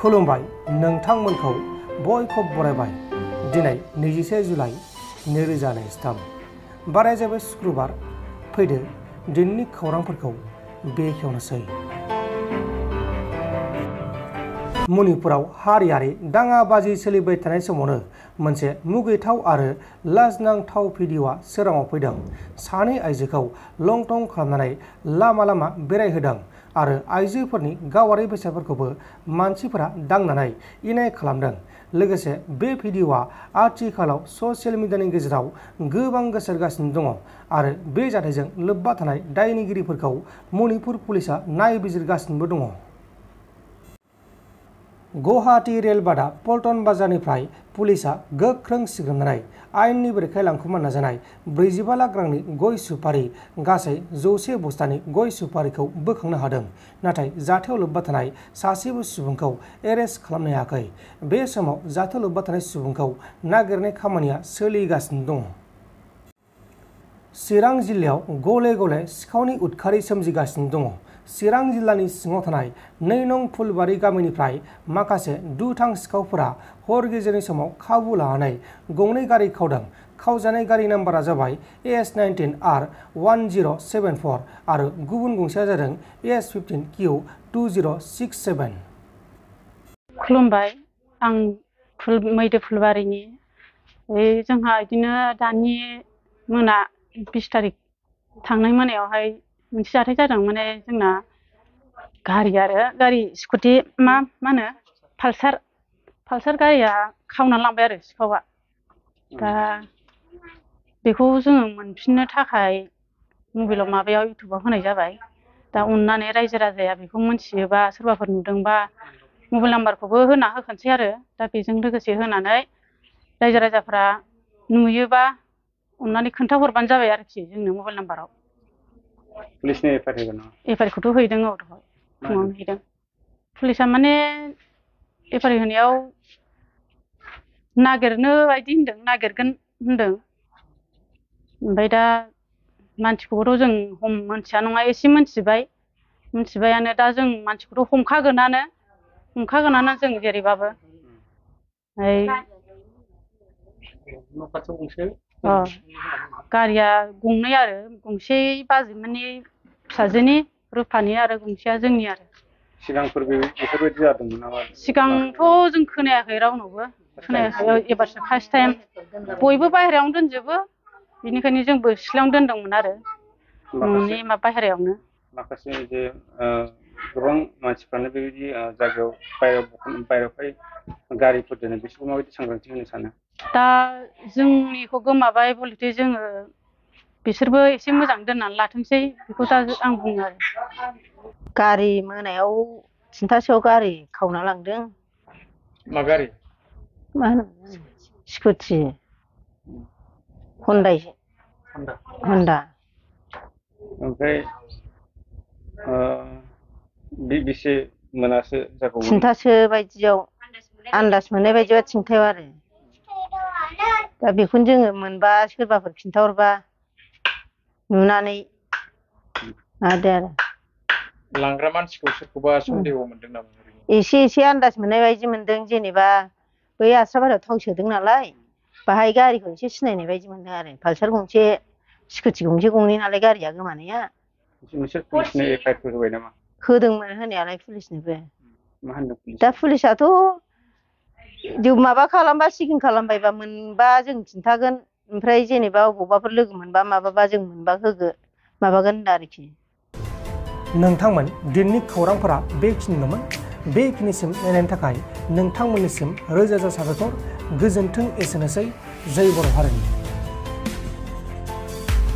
खुलुमबाय नोंथांमोनखौ बयखौबो बरायबाय दिनै 21 जुलाइ 2023 बाराय जाबाय शुक्रबार फैदो दिननि खौरांफोरखौ बेखेवनोसै। मणिपुराव हारियारि दाङाबाजि सोलिबाय थानाय समावनो मोनसे मुगैथाव आरो लाजिनांथाव भिडिअ'आ सोराङाव फैदों। सानै आइजोखौ लं-थं खालामनानै लामा लामा बेरायहोदों आरो आइजोफोरनि गावारि बेसादफोरखौबो मानसिफोरा दांनानै इनाय खालामदों। लोगोसे बे भिडिअ'आ आथिखालाव ससियेल मिडियानि गेजेराव गोबां गोसारगासिनो दङ आरो बे जाथायजों लोब्बा थानाय दायनिगिरिफोरखौ मणिपुर पुलिसआ नायबिजिरगासिनोबो दङ। गुवाहाटी रेलबादा पल्टन बाजारनिफ्राय पुलिसआ गोख्रों सिग्रोमनानै आयेननि बेरेखायै लांखुमा नाजानाय 45 लाख रांनि गय सुपारि गासै 100 बस्तानि गय सुपारिखौ बोखांनो हादों। नाथाय जाथायाव लोब्बा थानाय सासेबो सुबुंखौ एरेस्ट खालामनो हायाखै। बे समाव जाथायाव लोब्बा थानाय सुबुंखौ नागिरनाय खामानिया सोलिगासिनो दङ। चिरां जिल्लायाव गले गले सिखावनि उदखारि सोमजिगासिनो दङ। चिरां जिल्लानि सिङाव थानाय 2 नं फुलबारि गामिनिफ्राय माखासे दुथां सिखावफोरा हर गेजेरनि समाव खाबु लानानै गंनै गारि खावदों। खावजानाय गारि नाम्बारा जाबाय AS19R1074 आरो गुबुन गंसेया जादों AS15Q2067। खुलुमबाय, आं मैदो फुलबारिनि जोंहा बिदिनो दानि मोना 20 तारिख थांनाय मोनायावहाय मोनसे जाथाय जादों। माने जोंना गारि स्कुटि मा होनो पालसार गारिया खावनानै लांबाय आरो सिखावा। दा बेखौ जोङो मोनफिननो थाखाय मबाइलाव इउटुबाव होनाय जाबाय। दा अननानै रायजो राजाया बेखौ मोनथियोबा सोरबाफोर नुदोंबा मबाइल नाम्बारखौबो होना होखानोसै आरो दा बेजों लोगोसे होनानै रायजो राजाफ्रा नुयोबा अननानै खोन्थाहरबानो जाबाय आरोखि जोंनो मबाइल नाम्बाराव। पुलिसनि एफआइआर होगोन नामा? एफआइआरखौथ' हैदों, औ दहाय फुङावनो हैदों। पुलिसआ माने एफआइआर होनायाव नागिरनो बायदि होनदों, नागिरगोन होनदों। ओमफ्राय दा मानसिखौबोथ' जों मोनथिया नङा एसे मोनथिबायानो। दा जों मानसिखौथ' हमखागोनानो जों जेरैबाबो। गारिया गंनै आरो गंसे बाजैमोननि फिसाजोनि रुफानि आरो गंसेया जोंनि आरो। सिगांफोर बेफोरबायदि जादोंमोन नामा? सिगांथ' जों खोनायाखै, रावनावबो खोनायाखै। एबारसो फार्स्ट टाइम। बयबो बाहेरायावनो दोनजोबो, बेनिखायनो जोंबो सिथ्लायावनो दोनदोंमोन आरो न'नि बाहेरायावनो। माखासे जे गोबां मानसिफ्रानो बेबायदि जायगायाव बायहेरायावहाय गारिफोर दोनो, बिसोरखौ माबायदि सांग्रांथि होनो सानो? दा जोंनिखौ गोमाबाय बलथे जोङो बिसोरबो एसे मोजां दोननानै लाथोंसै, बेखौ दा आं बुङो आरो। गारि मोनायाव 3थासोआव गारि खावना लांदों। मा गारि? मा होनो स्कुटि हन्डा। ओमफ्राय बेसे मोनासो जागौमोन? 3थासो बायदियाव आन्दाज मोननाय बायदिबा 3थायाव आरो। दा बेखौनो जोङो मोनबा सोरबाफोर खिन्थाहरबा नुनानै मादो आरो। लांग्रा मानसिखौ सोरखौबा सन्देह मोनदों नामा? एसे आन्दाज मोननाय बायदि मोनदों। जेनेबा बै आस्राबारियाव थाव सोदों नालाय, बाहाय गारिखौ एसे सिनायनाय बायदि मोनदों आरो। पालसार गंसे, स्कुटि गंनै नालाय गारिया गोमानाया। नोंसोर पुलिसनो एफआइआर होबाय नामा? होदोंमोन होनायालाय पुलिसनोबो। मा होनदों पुलिस? दा पुलिसआथ' खालामबा चेकिं खालामबायबा मोनबा जों खिन्थागोन। ओमफ्राय जेनेबा अबावबाफोर लोगो मोनबा माबाबा जों मोनबा माबागोन होनदों आरोखि। नोंथांमोन दिननि खौरांफोरा बेखिनिल'मोन। बेखिनिसिम नायनायनि थाखाय नोंथांमोननिसिम रोजा रोजा साबायखर। गोजोन्थों। एसेनोसै। जय बर' हारिनि।